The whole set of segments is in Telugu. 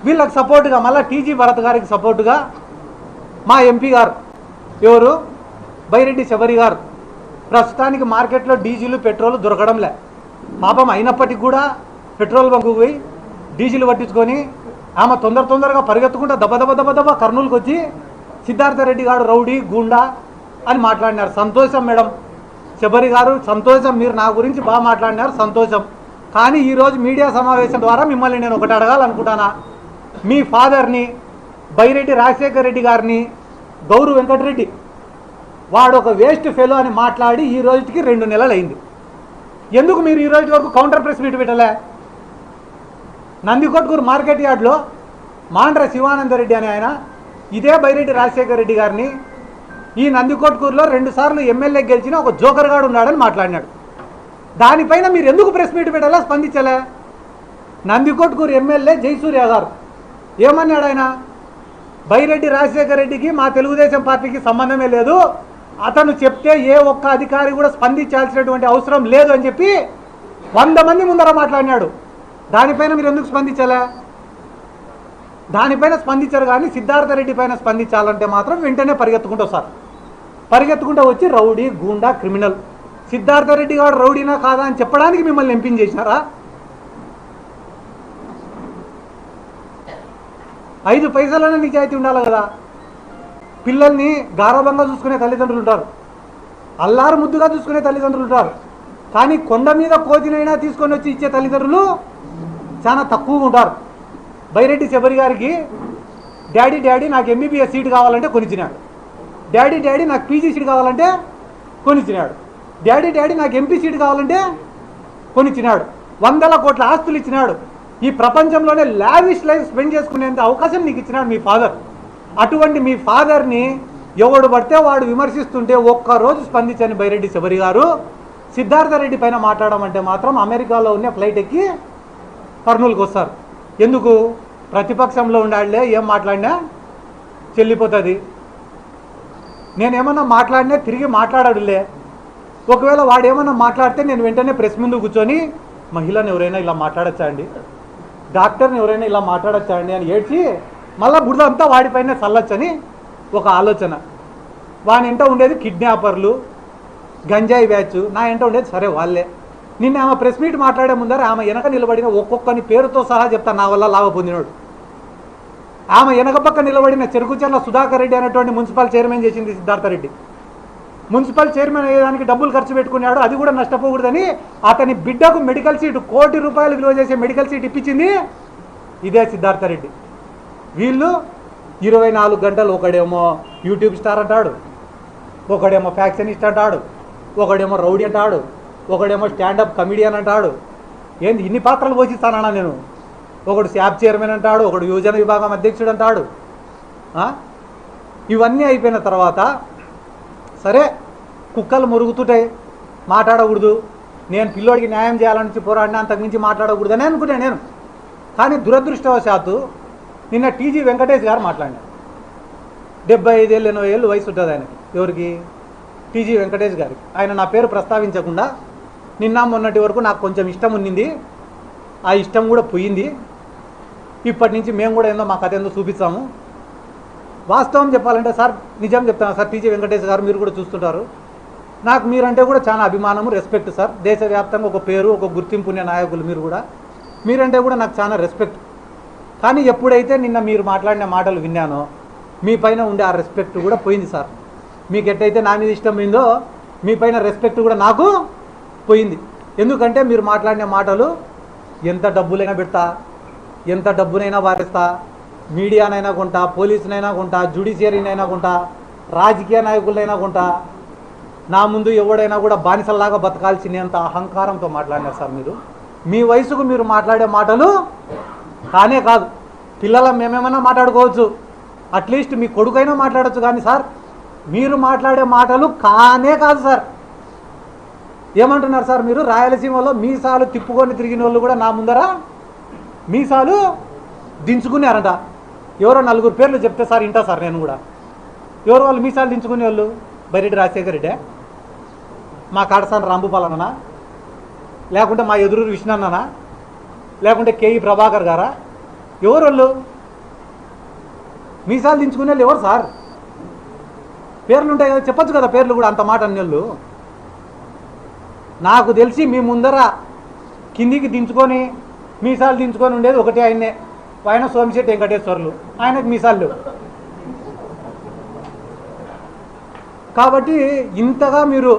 వీళ్ళకి సపోర్టుగా మళ్ళీ టీజీ భరత్ గారికి సపోర్టుగా మా ఎంపీ గారు ఎవరు బైరెడ్డి శబరి గారు ప్రస్తుతానికి మార్కెట్లో డీజిల్ పెట్రోల్ దొరకడంలే పాపం అయినప్పటికీ కూడా పెట్రోల్ బంకుకు పోయి డీజిల్ పట్టించుకొని ఆమె తొందరగా పరిగెత్తుకుంటూ దెబ్బ కర్నూలుకి వచ్చి సిద్ధార్థరెడ్డి గారు రౌడీ గూండా అని మాట్లాడినారు. సంతోషం మేడం శబరి గారు, సంతోషం, మీరు నా గురించి బాగా మాట్లాడినారు, సంతోషం. కానీ ఈరోజు మీడియా సమావేశం ద్వారా మిమ్మల్ని నేను ఒకటి అడగాలనుకుంటానా, మీ ఫాదర్ని బైరెడ్డి రాజశేఖర రెడ్డి గారిని గౌరు వెంకటరెడ్డి వాడు ఒక వేస్ట్ ఫెలో అని మాట్లాడి ఈ రోజుకి 2 నెలలు అయింది. ఎందుకు మీరు ఈ రోజు వరకు కౌంటర్ ప్రెస్ మీట్ పెట్టలే? నందికొట్కూరు మార్కెట్ యార్డ్లో మాండ్ర శివానందరెడ్డి అని ఆయన ఇదే బైరెడ్డి రాజశేఖర రెడ్డి గారిని ఈ నందికొట్కూరులో 2 సార్లు ఎమ్మెల్యే గెలిచిన ఒక జోకర్ గాడు ఉన్నాడని మాట్లాడినాడు. దానిపైన మీరు ఎందుకు ప్రెస్ మీట్ పెట్టాలా, స్పందించలే? నందికొట్కూరు ఎమ్మెల్యే జయసూర్య గారు ఏమన్నాడు? ఆయన బైరెడ్డి రాజశేఖర రెడ్డికి మా తెలుగుదేశం పార్టీకి సంబంధమే లేదు, అతను చెప్తే ఏ ఒక్క అధికారి కూడా స్పందించాల్సినటువంటి అవసరం లేదు అని చెప్పి 100 మంది ముందర మాట్లాడినాడు. దానిపైన మీరు ఎందుకు స్పందించలే? దానిపైన స్పందించారు. కానీ సిద్ధార్థరెడ్డి పైన స్పందించాలంటే మాత్రం వెంటనే పరిగెత్తుకుంటూ వస్తారు. పరిగెత్తుకుంటూ వచ్చి రౌడీ గూండా క్రిమినల్. సిద్ధార్థరెడ్డి గారు రౌడీనా కాదా అని చెప్పడానికి మిమ్మల్ని ఎంపించేసినారా? 5 పైసలైనా నిజాయితీ ఉండాలి కదా. పిల్లల్ని గారవంగా చూసుకునే తల్లిదండ్రులు ఉంటారు, అల్లారు ముద్దుగా చూసుకునే తల్లిదండ్రులు ఉంటారు. కానీ కొండ మీద కోతినైనా తీసుకొని వచ్చి ఇచ్చే తల్లిదండ్రులు చాలా తక్కువగా ఉంటారు. బైరెడ్డి శబరి గారికి డాడీ నాకు ఎంబీబీఎస్ సీట్ కావాలంటే కొనిచ్చినాడు, డాడీ నాకు పీజీ సీట్ కావాలంటే కొనిచ్చినాడు, డాడీ నాకు ఎంపీ సీట్ కావాలంటే కొనిచ్చినాడు. 100 కోట్ల ఆస్తులు ఇచ్చినాడు. ఈ ప్రపంచంలోనే లావిష్ లైఫ్ స్పెండ్ చేసుకునేంత అవకాశం నీకు ఇచ్చినాడు మీ ఫాదర్. అటువంటి మీ ఫాదర్ని ఎవడు పడితే వాడు విమర్శిస్తుంటే ఒక్కరోజు స్పందించని బైరెడ్డి శబరి గారు సిద్ధార్థరెడ్డి పైన మాట్లాడమంటే మాత్రం అమెరికాలో ఉన్న ఫ్లైట్ ఎక్కి కర్నూలుకి వస్తారు. ఎందుకు? ప్రతిపక్షంలో ఉండాలే, ఏం మాట్లాడినా చెల్లిపోతుంది. నేనేమన్నా మాట్లాడినా తిరిగి మాట్లాడాడులే. ఒకవేళ వాడేమన్నా మాట్లాడితే నేను వెంటనే ప్రెస్ ముందు కూర్చొని మహిళను ఎవరైనా ఇలా మాట్లాడచ్చా అండి, డాక్టర్ని ఎవరైనా ఇలా మాట్లాడచ్చా అండి అని ఏడ్చి మళ్ళీ బురద అంతా వాడిపైన చల్లొచ్చని ఒక ఆలోచన. వాని ఇంట ఉండేది కిడ్నాపర్లు, గంజాయి బ్యాచ్, నా ఇంట ఉండేది సరే వాళ్ళే. నిన్న ఆమె ప్రెస్ మీట్ మాట్లాడే ముందర ఆమె వెనక నిలబడిన ఒక్కొక్కని పేరుతో సహా చెప్తా నా వల్ల లాభ పొందినాడు. ఆమె వెనక పక్క నిలబడిన చెరుకుచర్ల సుధాకర్ రెడ్డి అనేటువంటి మున్సిపల్ చైర్మన్ చేసింది సిద్ధార్థరెడ్డి. మున్సిపల్ చైర్మన్ అయ్యేదానికి డబ్బులు ఖర్చు పెట్టుకున్నాడు, అది కూడా నష్టపోకూడదని అతని బిడ్డకు మెడికల్ సీట్, ₹1 కోటి విలువ చేసే మెడికల్ సీట్ ఇప్పించింది ఇదే సిద్ధార్థరెడ్డి. వీళ్ళు 24 గంటలు ఒకడేమో యూట్యూబ్ స్టార్ అంటాడు, ఒకడేమో ఫ్యాక్షనిస్ట్ అంటాడు, ఒకడేమో రౌడీ అంటాడు, ఒకడేమో స్టాండప్ కమిడియన్ అంటాడు. ఏంది ఇన్ని పాత్రలు పోషిస్తానన్నా నేను? ఒకడు శాప్ చైర్మన్ అంటాడు, ఒకడు యువజన విభాగం అధ్యక్షుడు అంటాడు. ఇవన్నీ అయిపోయిన తర్వాత సరే కుక్కలు మురుగుతుంటాయి, మాట్లాడకూడదు, నేను పిల్లోడికి న్యాయం చేయాలని పోరాడినా, అంతకుమించి మాట్లాడకూడదని అనుకున్నాను నేను. కానీ దురదృష్టవశాత్తు నిన్న టీజీ వెంకటేష్ గారు మాట్లాడినారు. 75 ఏళ్ళు 80 ఏళ్ళు వయసు ఉంటుంది ఆయనకి. ఎవరికి? టీజీ వెంకటేష్ గారికి. ఆయన నా పేరు ప్రస్తావించకుండా నిన్న మొన్నటి వరకు నాకు కొంచెం ఇష్టం ఉన్నింది, ఆ ఇష్టం కూడా పోయింది, ఇప్పటి నుంచి మేము కూడా ఏందో మా కథ ఏందో చూపిస్తాము. వాస్తవం చెప్పాలంటే సార్, నిజం చెప్తాను సార్, టీజీ వెంకటేష్ గారు మీరు కూడా చూస్తుంటారు, నాకు మీరంటే కూడా చాలా అభిమానము, రెస్పెక్ట్ సార్. దేశవ్యాప్తంగా ఒక పేరు, ఒక గుర్తింపు ఉన్న నాయకులు మీరు కూడా, మీరంటే కూడా నాకు చాలా రెస్పెక్ట్. కానీ ఎప్పుడైతే నిన్న మీరు మాట్లాడిన మాటలు విన్నానో మీ పైన ఉండే ఆ రెస్పెక్ట్ కూడా పోయింది సార్. మీకు ఎట్టయితే నా మీద ఇష్టం పోయిందో మీ పైన రెస్పెక్ట్ కూడా నాకు పోయింది. ఎందుకంటే మీరు మాట్లాడిన మాటలు ఎంత డబ్బులైనా పెడతా, ఎంత డబ్బునైనా వారిస్తా, మీడియానైనా కొంటా, పోలీసునైనా కొంటా, జ్యుడిషియరీనైనా కొంటా, రాజకీయ నాయకులైనా కొంటా, నా ముందు ఎవడైనా కూడా బానిసల్లాగా బతకాల్సినంత అహంకారంతో మాట్లాడినారు సార్ మీరు. మీ వయసుకు మీరు మాట్లాడే మాటలు కానే కాదు. పిల్లల మేమేమైనా మాట్లాడుకోవచ్చు, అట్లీస్ట్ మీ కొడుకైనా మాట్లాడచ్చు, కానీ సార్ మీరు మాట్లాడే మాటలు కానే కాదు సార్. ఏమంటున్నారు సార్ మీరు? రాయలసీమలో మీసాలు తిప్పుకొని తిరిగిన వాళ్ళు కూడా నా ముందర మీసాలు దించుకున్నారంట. ఎవరో 4 పేర్లు చెప్తే సార్ ఇంటా సార్ నేను కూడా. ఎవరు వాళ్ళు మీసాలు దించుకునే వాళ్ళు? బైరెడ్డి రాజశేఖర రెడ్డి, మా కాడసాని రాంభూపాలన్నా, లేకుంటే మా ఎదురు విష్ణన్ననా, లేకుంటే కేఈ ప్రభాకర్ గారా, ఎవరు వాళ్ళు? మీసాలు దించుకునే వాళ్ళు ఎవరు సార్? పేర్లు ఉంటాయి కదా, చెప్పచ్చు కదా పేర్లు కూడా, అంత మాట అన్నోళ్ళు. నాకు తెలిసి మీ ముందర కిందికి దించుకొని మీసాలు దించుకొని ఉండేది ఒకటే ఆయన్నే, ఆయన సోమిశెట్టి వెంకటేశ్వర్లు. ఆయనకు మీసాలు లేవు. కాబట్టి ఇంతగా మీరు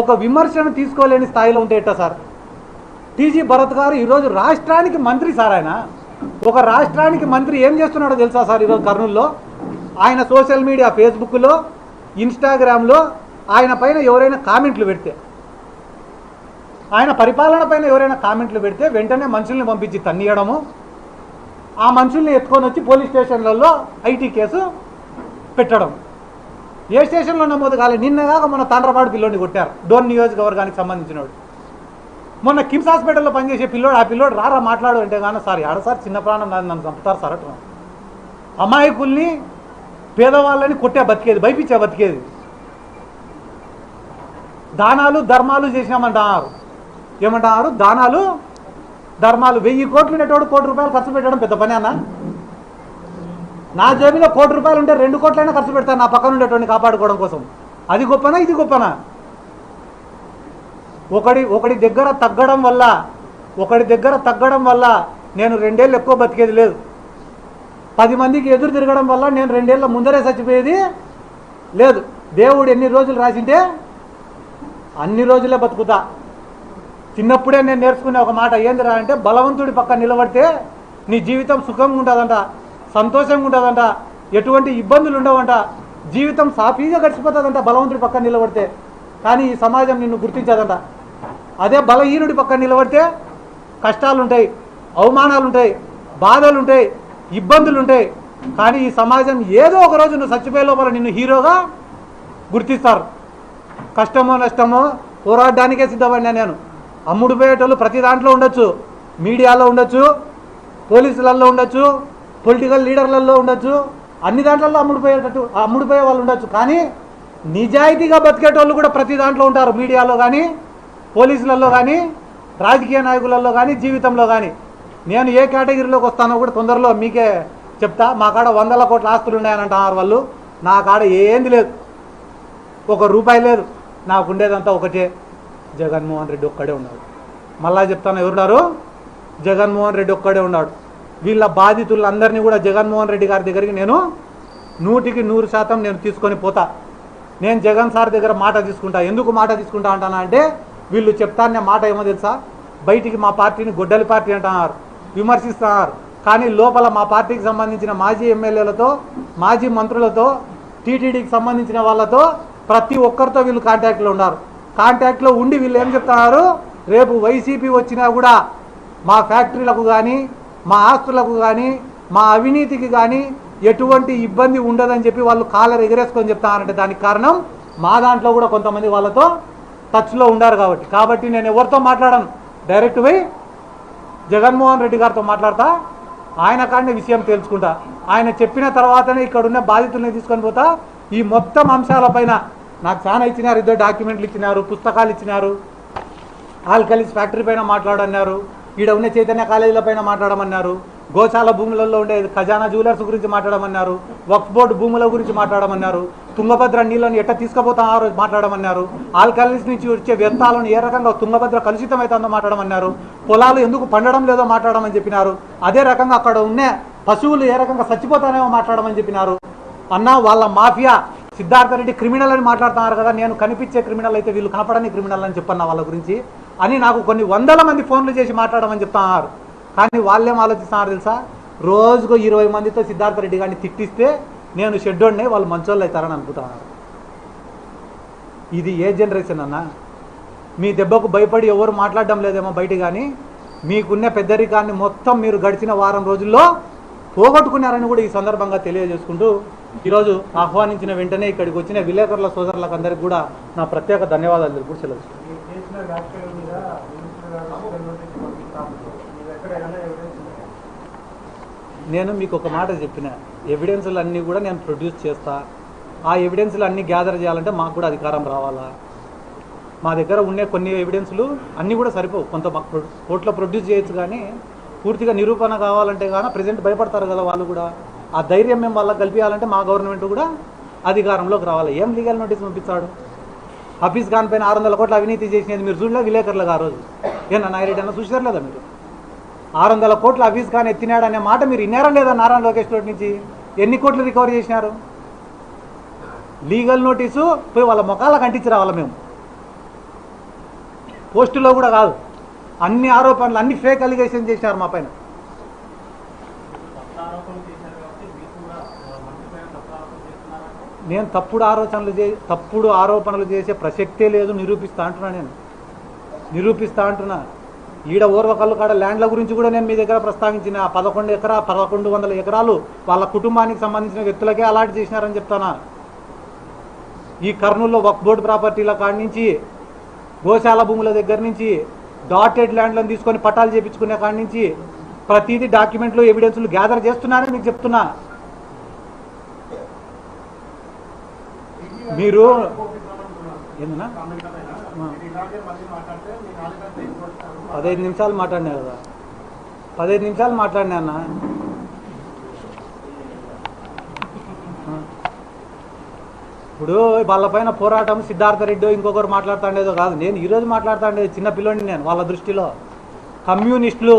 ఒక విమర్శను తీసుకోలేని స్థాయిలో ఉంటే ఎట్టా సార్? టీజీ భరత్ గారు ఈరోజు రాష్ట్రానికి మంత్రి సార్. ఆయన ఒక రాష్ట్రానికి మంత్రి ఏం చేస్తున్నాడో తెలుసా సార్? ఈరోజు కర్నూలులో ఆయన సోషల్ మీడియా, ఫేస్బుక్లో, ఇన్స్టాగ్రామ్లో ఆయన పైన ఎవరైనా కామెంట్లు పెడితే, ఆయన పరిపాలన పైన ఎవరైనా కామెంట్లు పెడితే వెంటనే మనుషుల్ని పంపించి తన్నియడము, ఆ మనుషుల్ని ఎత్తుకొని వచ్చి పోలీస్ స్టేషన్లలో ఐటీ కేసు పెట్టడం. ఏ స్టేషన్లో నమోదు కాలేదు. నిన్నగాక మన తండ్రపాడు పిల్లోడిని కొట్టారు, డోన్ నియోజకవర్గానికి సంబంధించినవాడు. మొన్న కిమ్స్ హాస్పిటల్లో పనిచేసే పిల్లోడు, ఆ పిల్లోడు రారా మాట్లాడు అంటే కానీ సార్ ఆడ సార్ చిన్న ప్రాణం నాది, నన్ను చంపుతారు సార్ అట్లా. అమాయకుల్ని, పేదవాళ్ళని కొట్టే బతికేది, భయపించే బతికేది. దానాలు ధర్మాలు చేసినామంటున్నారు. ఏమంటున్నారు? దానాలు ధర్మాలు. 1000 కోట్లు ఉండేటోడు 1 కోటి రూపాయలు ఖర్చు పెట్టడం పెద్ద పని అన్న? నా జేబులో 1 కోటి రూపాయలు ఉంటే 2 కోట్లైనా ఖర్చు పెడతాను నా పక్కన ఉండేటోడిని కాపాడుకోవడం కోసం. అది గొప్పనా ఇది గొప్పనా? ఒకడి దగ్గర తగ్గడం వల్ల నేను 2 ఏళ్ళు ఎక్కువ బతికేది లేదు. 10 మందికి ఎదురు తిరగడం వల్ల నేను 2 ఏళ్ళ ముందరే చచ్చిపోయేది లేదు. దేవుడు ఎన్ని రోజులు రాసింటే అన్ని రోజులే బతుకుతా. చిన్నప్పుడే నేను నేర్చుకునే ఒక మాట ఏందిరా అంటే, బలవంతుడి పక్క నిలబడితే నీ జీవితం సుఖంగా ఉంటుందంట, సంతోషంగా ఉంటుందంట, ఎటువంటి ఇబ్బందులు ఉండవంట, జీవితం సాఫీగా గడిచిపోతుందంట బలవంతుడి పక్క నిలబడితే. కానీ ఈ సమాజం నిన్ను గుర్తించదంట. అదే బలహీనుడి పక్క నిలబడితే కష్టాలు ఉంటాయి, అవమానాలు ఉంటాయి, బాధలు ఉంటాయి, ఇబ్బందులు ఉంటాయి. కానీ ఈ సమాజం ఏదో ఒక రోజు నువ్వు చచ్చిపోయే లోపల నిన్ను హీరోగా గుర్తిస్తారు. కష్టమో నష్టమో పోరాడడానికే సిద్ధపడినా నేను. అమ్ముడు పోయేటోళ్ళు ప్రతి దాంట్లో ఉండొచ్చు, మీడియాలో ఉండొచ్చు, పోలీసులలో ఉండొచ్చు, పొలిటికల్ లీడర్లలో ఉండొచ్చు, అన్ని దాంట్లో అమ్ముడుపోయే వాళ్ళు ఉండొచ్చు. కానీ నిజాయితీగా బతికేటోళ్ళు కూడా ప్రతి దాంట్లో ఉంటారు, మీడియాలో కానీ, పోలీసులలో కానీ, రాజకీయ నాయకులలో కానీ, జీవితంలో కానీ. నేను ఏ కేటగిరీలోకి వస్తానో కూడా తొందరలో మీకే చెప్తా. మా కాడ 100 కోట్ల ఆస్తులు ఉన్నాయని అంటున్నారు వాళ్ళు. నా కాడ ఏంది లేదు, 1 రూపాయి లేదు. నాకు ఉండేదంతా ఒకటే, జగన్మోహన్ రెడ్డి ఒక్కడే ఉన్నాడు. మళ్ళా చెప్తాను, ఎవరున్నారు? జగన్మోహన్ రెడ్డి ఒక్కడే ఉన్నాడు. వీళ్ళ బాధితులందరినీ కూడా జగన్మోహన్ రెడ్డి గారి దగ్గరికి నేను 100కి 100% నేను తీసుకొని పోతా. నేను జగన్ సార్ దగ్గర మాట తీసుకుంటా. ఎందుకు మాట తీసుకుంటా అంటానా అంటే, వీళ్ళు చెప్తానే మాట ఏమో తెలుసా? బయటికి మా పార్టీని గొడ్డలి పార్టీ అంటున్నారు, విమర్శిస్తున్నారు. కానీ లోపల మా పార్టీకి సంబంధించిన మాజీ ఎమ్మెల్యేలతో, మాజీ మంత్రులతో, టీటీడీకి సంబంధించిన వాళ్ళతో ప్రతి ఒక్కరితో వీళ్ళు కాంటాక్ట్లో ఉన్నారు. కాంటాక్ట్లో ఉండి వీళ్ళు ఏం చెప్తున్నారు? రేపు వైసీపీ వచ్చినా కూడా మా ఫ్యాక్టరీలకు కానీ, మా ఆస్తులకు కానీ, మా అవినీతికి కానీ ఎటువంటి ఇబ్బంది ఉండదని చెప్పి వాళ్ళు కాలర్ ఎగరేసుకొని చెప్తారంటే దానికి కారణం మా దాంట్లో కూడా కొంతమంది వాళ్ళతో టచ్లో ఉండారు కాబట్టి నేను ఎవరితో మాట్లాడను, డైరెక్ట్ పోయి జగన్మోహన్ రెడ్డి గారితో మాట్లాడతా. ఆయన కాడనే విషయం తెలుసుకుంటా. ఆయన చెప్పిన తర్వాతనే ఇక్కడ ఉన్న బాధితుల్ని తీసుకొని పోతా. ఈ మొత్తం అంశాలపైన నాకు చాలా ఇచ్చినారు, 2 డాక్యుమెంట్లు ఇచ్చినారు, పుస్తకాలు ఇచ్చినారు. ఆల్కలీస్ ఫ్యాక్టరీ పైన మాట్లాడన్నారు, ఈడ ఉన్న చైతన్య కాలేజీల పైన మాట్లాడమన్నారు, గోశాల భూములలో ఉండే ఖజానా జ్యువెలర్స్ గురించి మాట్లాడమన్నారు, వక్ఫ్ బోర్డు భూముల గురించి మాట్లాడమన్నారు, తుంగభద్ర నీళ్ళను ఎట్ట తీసుకుపోతారో మాట్లాడమన్నారు, ఆల్కలీస్ నుంచి వచ్చే వ్యర్థాలను ఏ రకంగా తుంగభద్ర కలుషితం అవుతుందో మాట్లాడమన్నారు, పొలాలు ఎందుకు పండడం లేదో మాట్లాడమని చెప్పినారు. అదే రకంగా అక్కడ ఉన్న పశువులు ఏ రకంగా చచ్చిపోతానేమో మాట్లాడమని చెప్పినారు. అన్న వాళ్ళ మాఫియా సిద్ధార్థ రెడ్డి క్రిమినల్ అని మాట్లాడుతున్నారు కదా, నేను కనిపించే క్రిమినల్ అయితే వీళ్ళు కనపడని క్రిమినల్ అని చెప్పన్నా వాళ్ళ గురించి అని నాకు కొన్ని 100 మంది ఫోన్లు చేసి మాట్లాడమని చెప్తున్నారు. కానీ వాళ్ళేం ఆలోచిస్తున్నారు తెలుసా? రోజుకు 20 మందితో సిద్ధార్థ రెడ్డి గారిని తిట్టిస్తే నేను షెడ్డోడ్నే, వాళ్ళు మంచోళ్ళు అవుతారని అనుకుంటున్నారు. ఇది ఏ జనరేషన్ అన్న? మీ దెబ్బకు భయపడి ఎవరు మాట్లాడడం లేదేమో బయట, కానీ మీకున్న పెద్దరికాన్ని మొత్తం మీరు గడిచిన వారం రోజుల్లో పోగొట్టుకున్నారని కూడా ఈ సందర్భంగా తెలియజేసుకుంటూ, ఈరోజు ఆహ్వానించిన వెంటనే ఇక్కడికి వచ్చిన విలేకరుల సోదరులకు అందరికీ కూడా నా ప్రత్యేక ధన్యవాదాలు తెలుపు సెలవు. నేను మీకు ఒక మాట చెప్పిన, ఎవిడెన్స్లు అన్నీ కూడా నేను ప్రొడ్యూస్ చేస్తా. ఆ ఎవిడెన్స్లు అన్నీ గ్యాదర్ చేయాలంటే మాకు కూడా అధికారం రావాలా? మా దగ్గర ఉండే కొన్ని ఎవిడెన్స్లు అన్నీ కూడా సరిపోవు. కొంత కోర్టులో ప్రొడ్యూస్ చేయొచ్చు, కానీ పూర్తిగా నిరూపణ కావాలంటే కానీ ప్రజెంట్ భయపడతారు కదా వాళ్ళు కూడా. ఆ ధైర్యం మేము వాళ్ళకి కల్పించాలంటే మా గవర్నమెంట్ కూడా అధికారంలోకి రావాలి. ఏం లీగల్ నోటీస్ పంపించాడు? హఫీజ్ ఖాన్ పైన 600 కోట్ల అవినీతి చేసినది మీరు చూడలే విలేకరులుగా? ఆ రోజు ఏనా నాయరెడ్డి అన్న చూసారు లేదా మీరు? 600 కోట్ల హఫీజ్ ఖాన్ ఎత్తినాడు అనే మాట మీరు విన్నారా లేదా? నారా లోకేష్ తోటి నుంచి ఎన్ని కోట్లు రికవరీ చేసినారు? లీగల్ నోటీసు పోయి వాళ్ళ ముఖాలకు అంటించి రావాలి మేము. పోస్టులో కూడా కాదు, అన్ని ఆరోపణలు అన్ని ఫేక్ అలిగేషన్ చేసినారు మా పైన. నేను తప్పుడు ఆరోపణలు చేసే ప్రసక్తే లేదు. నిరూపిస్తా అంటున్నా. ఈడ ఓర్వకల్లు కాడ ల్యాండ్ల గురించి కూడా నేను మీ దగ్గర ప్రస్తావించిన. 1100 ఎకరాలు వాళ్ళ కుటుంబానికి సంబంధించిన వ్యక్తులకే అలాట్ చేసినారని చెప్తానా. ఈ కర్నూలులో వక్ఫ్ బోర్డు ప్రాపర్టీల కాడి నుంచి, గోశాల భూముల దగ్గర నుంచి, డాటెడ్ ల్యాండ్లను తీసుకొని పట్టాలు చేయించుకునే కాడి నుంచి ప్రతిదీ డాక్యుమెంట్లు ఎవిడెన్స్లు గ్యాదర్ చేస్తున్నారని మీకు చెప్తున్నా. మీరు ఏందన్నా 15 నిమిషాలు మాట్లాడినా కదా, 15 నిమిషాలు మాట్లాడినా అన్న. ఇప్పుడు వాళ్ళపైన పోరాటం సిద్ధార్థ రెడ్డి ఇంకొకరు మాట్లాడుతుండేదో కాదు, నేను ఈరోజు మాట్లాడుతుండేది చిన్న పిల్లోని. నేను వాళ్ళ దృష్టిలో కమ్యూనిస్టులు,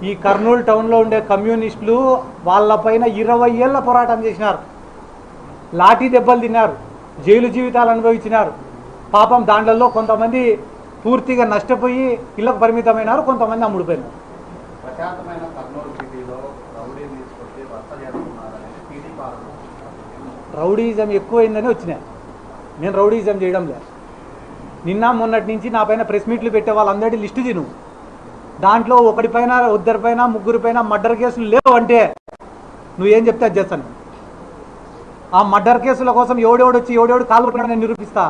ఈ కర్నూలు టౌన్లో ఉండే కమ్యూనిస్టులు వాళ్ళపైన 20 ఏళ్ళ పోరాటం చేసినారు. లాఠీ దెబ్బలు తిన్నారు, జైలు జీవితాలు అనుభవించినారు. పాపం దాంట్లో కొంతమంది పూర్తిగా నష్టపోయి ఇళ్లకు పరిమితమైనారు, కొంతమంది అమ్ముడిపోయినారు. రౌడీజం ఎక్కువైందని వచ్చినా. నేను రౌడీజం చేయడం లేదు. నిన్న మొన్నటి నుంచి నా పైన ప్రెస్ మీట్లు పెట్టే వాళ్ళందరి లిస్టు తిను. దాంట్లో ఒకటిపైన, ఇద్దరిపైన, ముగ్గురిపైన మర్డర్ కేసులు లేవు అంటే నువ్వేం చెప్తే అది చేస్తాను. ఆ మర్డర్ కేసుల కోసం ఎవడెవడు కాలు పట్టుకుని నిరూపిస్తా.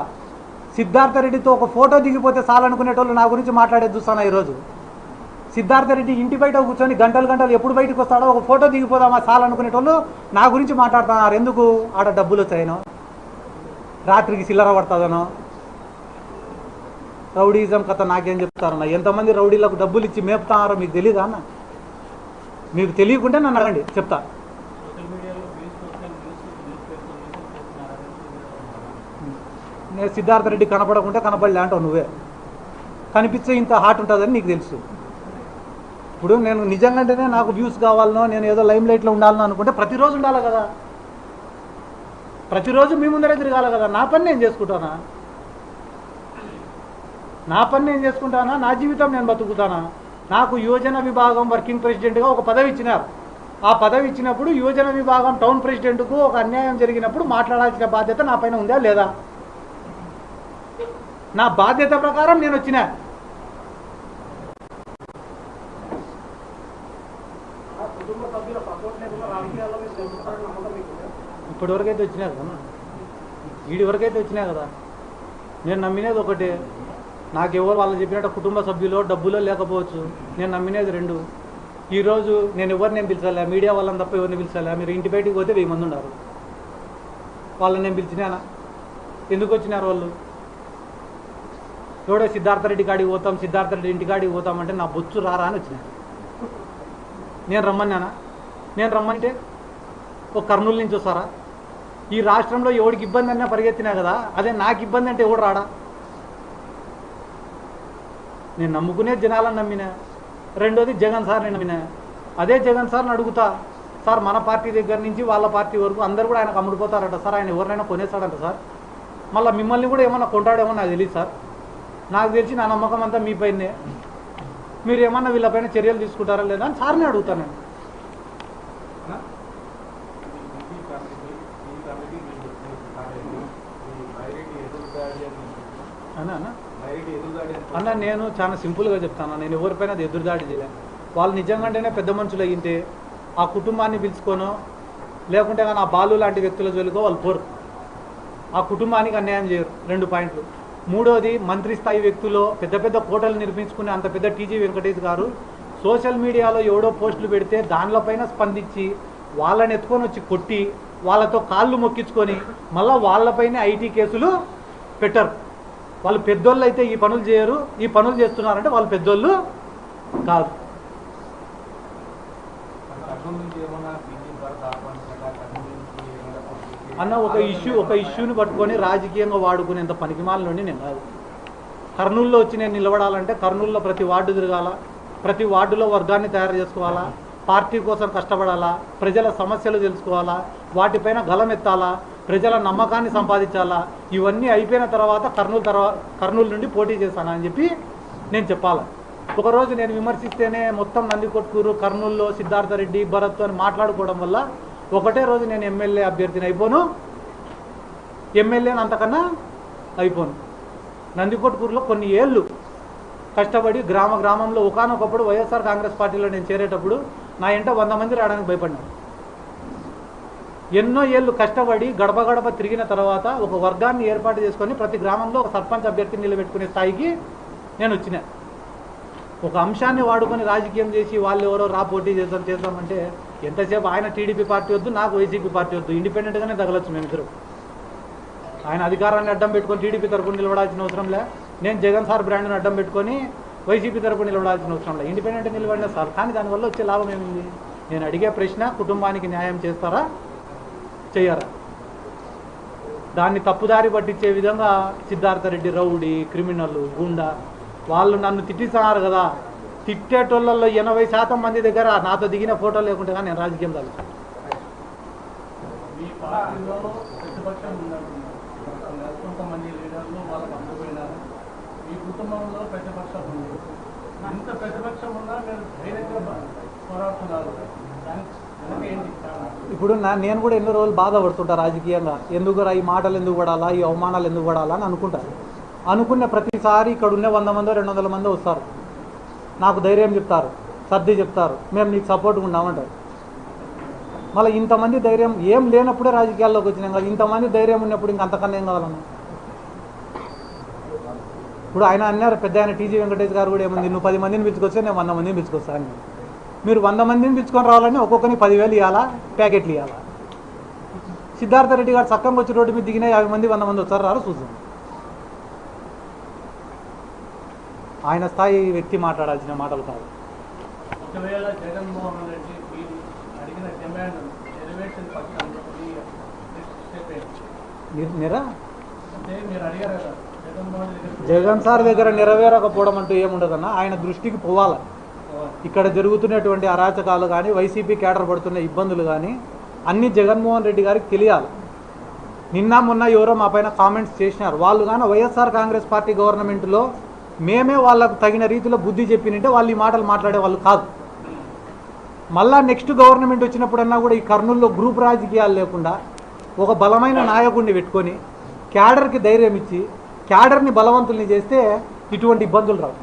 సిద్ధార్థ రెడ్డితో ఒక ఫోటో దిగిపోతే చాలనుకునేటోళ్ళు నా గురించి మాట్లాడేది చూస్తాను. ఈరోజు సిద్ధార్థ రెడ్డి ఇంటి బయట కూర్చొని గంటలు ఎప్పుడు బయటకు వస్తాడో ఒక ఫోటో దిగిపోదామా చాలనుకునేటోళ్ళు నా గురించి మాట్లాడుతున్నారు. ఎందుకు? ఆడ డబ్బులు వచ్చాయనో, రాత్రికి చిల్లర పడుతుందనో. రౌడీజం కథ నాకేం చెప్తారన్న? ఎంతమంది రౌడీలకు డబ్బులు ఇచ్చి మేపుతున్నారో మీకు తెలీదా అన్న? మీకు తెలియకుంటే నన్ను అడగండి, చెప్తా. నేను సిద్ధార్థ రెడ్డి కనపడకుంటే కనపడలే అంటావు నువ్వే. కనిపించే ఇంత హార్ట్ ఉంటుందని నీకు తెలుసు. ఇప్పుడు నేను నిజంగానే నాకు వ్యూస్ కావాలనో, నేను ఏదో లైమ్ లైట్లో ఉండాలనో అనుకుంటే ప్రతిరోజు ఉండాలి కదా, ప్రతిరోజు మీ ముందరే తిరగాలి కదా. నా పని నేను చేసుకుంటానా? నా జీవితం నేను బతుకుతానా? నాకు యువజన విభాగం వర్కింగ్ ప్రెసిడెంట్గా ఒక పదవి ఇచ్చినారు. ఆ పదవి ఇచ్చినప్పుడు యువజన విభాగం టౌన్ ప్రెసిడెంట్కు ఒక అన్యాయం జరిగినప్పుడు మాట్లాడాల్సిన బాధ్యత నా పైన ఉందా లేదా? నా బాధ్యత ప్రకారం నేను వచ్చినా. ఇప్పటివరకైతే వచ్చినా కదా, వీడి వరకైతే వచ్చినా కదా. నేను నమ్మినేది ఒకటే, నాకెవరు వాళ్ళు చెప్పినట్టు కుటుంబ సభ్యులో డబ్బులో లేకపోవచ్చు. నేను నమ్మినేది 2. ఈరోజు నేను ఎవరిని పిలిచాలా? మీడియా వాళ్ళని తప్ప ఎవరిని పిలిచాలా? మీరు ఇంటి బయటికి పోతే 1000 మంది ఉన్నారు. వాళ్ళని నేను పిలిచినానా? ఎందుకు వచ్చినారు వాళ్ళు? ఎవడో సిద్ధార్థ రెడ్డి కాడికి పోతాం, సిద్ధార్థ రెడ్డి ఇంటి కాడికి పోతామంటే నా బొచ్చు రారా అని వచ్చినారు. నేను రమ్మన్నానా? నేను రమ్మంటే ఒక కర్నూలు నుంచి వస్తారా? ఈ రాష్ట్రంలో ఎవడికి ఇబ్బంది అన్నా పరిగెత్తినా కదా, అదే నాకు ఇబ్బంది అంటే ఎవడు రాడా? నేను నమ్ముకునే జనాలను నమ్మినా. రెండోది జగన్ సార్ని నమ్మినా. అదే జగన్ సార్ని అడుగుతా, సార్ మన పార్టీ దగ్గర నుంచి వాళ్ళ పార్టీ వరకు అందరు కూడా ఆయనకు అమ్ముడుపోతారట సార్, ఆయన ఎవరినైనా కొనేస్తాడంట సార్, మళ్ళీ మిమ్మల్ని కూడా ఏమన్నా కొంటాడేమో నాకు తెలియదు సార్. నాకు తెలిసి నా నమ్మకం అంతా మీ పైనే. మీరు ఏమన్నా వీళ్ళపైన చర్యలు తీసుకుంటారా లేదా అని సార్ని అడుగుతాను నేను. అన్న నేను చాలా సింపుల్గా చెప్తాను, నేను ఎవరిపైన అది ఎదురుదాడి చేయలే. వాళ్ళు నిజంగానే పెద్ద మనుషులు అయ్యింటే ఆ కుటుంబాన్ని పిలుచుకోనో లేకుంటే కానీ ఆ బాలు లాంటి వ్యక్తుల జోలికో వాళ్ళు పోరు. ఆ కుటుంబానికి అన్యాయం చేయరు. 2 పాయింట్లు. మూడోది, మంత్రి స్థాయి వ్యక్తులు పెద్ద పెద్ద కోటలు నిర్మించుకునే అంత పెద్ద టీజీ వెంకటేష్ గారు సోషల్ మీడియాలో ఎవడో పోస్టులు పెడితే దానిపైన స్పందించి వాళ్ళని ఎత్తుకొని వచ్చి కొట్టి వాళ్ళతో కాళ్ళు మొక్కించుకొని మళ్ళీ వాళ్ళపైనే ఐటీ కేసులు పెట్టరు. వాళ్ళు పెద్దోళ్ళు అయితే ఈ పనులు చేయరు, ఈ పనులు చేస్తున్నారంటే వాళ్ళు పెద్దోళ్ళు కాదు. అన్న ఒక ఇష్యూని పట్టుకొని రాజకీయంగా వాడుకునేంత పనికిమాల నుండి నేను కాదు. కర్నూలులో వచ్చి నేను నిలబడాలంటే కర్నూలులో ప్రతి వార్డు తిరగాల, ప్రతి వార్డులో వర్గాన్ని తయారు చేసుకోవాలా, పార్టీ కోసం కష్టపడాలా, ప్రజల సమస్యలు తెలుసుకోవాలా, వాటిపైన గలమెత్తాలా, ప్రజల నమ్మకాన్ని సంపాదించాలా. ఇవన్నీ అయిపోయిన తర్వాత కర్నూలు నుండి పోటీ చేశాను అని చెప్పి నేను చెప్పాలి. ఒకరోజు నేను విమర్శిస్తేనే మొత్తం నందికొట్కూరు, కర్నూలులో సిద్ధార్థరెడ్డి, భరత్ అని మాట్లాడుకోవడం వల్ల ఒకటే రోజు నేను ఎమ్మెల్యే అభ్యర్థిని అయిపోను, ఎమ్మెల్యేని అంతకన్నా అయిపోను. నందికొట్కూరులో కొన్ని ఏళ్ళు కష్టపడి గ్రామంలో ఒకనొకప్పుడు వైఎస్ఆర్ కాంగ్రెస్ పార్టీలో నేను చేరేటప్పుడు నా ఇంట 100 మంది రావడానికి భయపడినాను. ఎన్నో ఏళ్ళు కష్టపడి గడప గడప తిరిగిన తర్వాత ఒక వర్గాన్ని ఏర్పాటు చేసుకొని ప్రతి గ్రామంలో ఒక సర్పంచ్ అభ్యర్థిని నిలబెట్టుకునే స్థాయికి నేను వచ్చిన. ఒక అంశాన్ని వాడుకొని రాజకీయం చేసి వాళ్ళు ఎవరో పోటీ చేద్దామంటే ఎంతసేపు ఆయన టీడీపీ పార్టీ వద్దు, నాకు వైసీపీ పార్టీ వద్దు, ఇండిపెండెంట్గానే తగలచ్చు మేమిద్దరు. ఆయన అధికారాన్ని అడ్డం పెట్టుకొని టీడీపీ తరపున నిలబడాల్సిన అవసరం లే, నేను జగన్ సార్ బ్రాండ్ని అడ్డం పెట్టుకొని వైసీపీ తరపున నిలబడాల్సిన అవసరం లే, ఇండిపెండెంట్ నిలబడిన సార్. కానీ దానివల్ల వచ్చే లాభం ఏముంది? నేను అడిగే ప్రశ్న, కుటుంబానికి న్యాయం చేస్తారా చెయ్యరా? దాన్ని తప్పుదారి పట్టించే విధంగా సిద్ధార్థరెడ్డి రౌడీ, క్రిమినల్, గుండా వాళ్ళు నన్ను తిట్టిస్తున్నారు కదా. తిట్టేటోళ్ళల్లో 80% మంది దగ్గర నాతో దిగిన ఫోటో లేకుంటే కానీ నేను రాజకీయం తగ్గుతాను. ఇప్పుడు నేను కూడా ఎన్నో రోజులు బాధపడుతుంటా రాజకీయంగా. ఎందుకు ఈ మాటలు ఎందుకు పడాలా, ఈ అవమానాలు ఎందుకు పడాలా అని అనుకుంటాను. అనుకున్న ప్రతిసారి ఇక్కడ ఉన్న 100 మందో 200 మందో వస్తారు, నాకు ధైర్యం చెప్తారు, సర్ది చెప్తారు, మేము నీకు సపోర్ట్గా ఉన్నామంటారు. మళ్ళీ ఇంతమంది ధైర్యం ఏం లేనప్పుడే రాజకీయాల్లోకి వచ్చినాం కదా, ఇంతమంది ధైర్యం ఉన్నప్పుడు ఇంకంతకన్నా ఏం కావాలన్నా? ఇప్పుడు ఆయన అన్నారు, పెద్ద ఆయన టీజీ వెంకటేష్ గారు కూడా ఏముంది, నువ్వు 10 మందిని పిలుచుకొస్తే నేను 100 మందిని పిలుచుకొస్తాను. మీరు 100 మందిని పిలుచుకొని రావాలని ఒక్కొక్కరిని 10,000 ఇవ్వాలా, ప్యాకెట్లు ఇవ్వాలా? సిద్ధార్థరెడ్డి గారు చక్కగా వచ్చి రోడ్డు మీద దిగిన 50 మంది 100 మంది వచ్చారు రారు చూద్దాం. ఆయన స్థాయి వ్యక్తి మాట్లాడాల్సిన మాటలు కాదు. ఒకవేళ జగన్మోహన్ రెడ్డి అడిగిన డిమాండ్ నెరవేర్చిన పక్షంలో మీరు అడిగారు కదా, జగన్ సార్ దగ్గర నెరవేరకపోవడం అంటూ ఏముండదన్నా. ఆయన దృష్టికి పోవాలి. ఇక్కడ జరుగుతున్నటువంటి అరాచకాలు కానీ, వైసీపీ కేడర్ పడుతున్న ఇబ్బందులు కానీ అన్నీ జగన్మోహన్ రెడ్డి గారికి తెలియాలి. నిన్న మొన్న ఎవరో మా పైన కామెంట్స్ చేసినారు. వాళ్ళు కానీ వైఎస్ఆర్ కాంగ్రెస్ పార్టీ గవర్నమెంట్లో మేమే వాళ్ళకు తగిన రీతిలో బుద్ధి చెప్పినంటే వాళ్ళు ఈ మాటలు మాట్లాడే వాళ్ళు కాదు. మళ్ళా నెక్స్ట్ గవర్నమెంట్ వచ్చినప్పుడన్నా కూడా ఈ కర్నూలులో గ్రూప్ రాజకీయాలు లేకుండా ఒక బలమైన నాయకుడిని పెట్టుకొని క్యాడర్కి ధైర్యం ఇచ్చి క్యాడర్ని బలవంతుల్ని చేస్తే ఇటువంటి ఇబ్బందులు రావు.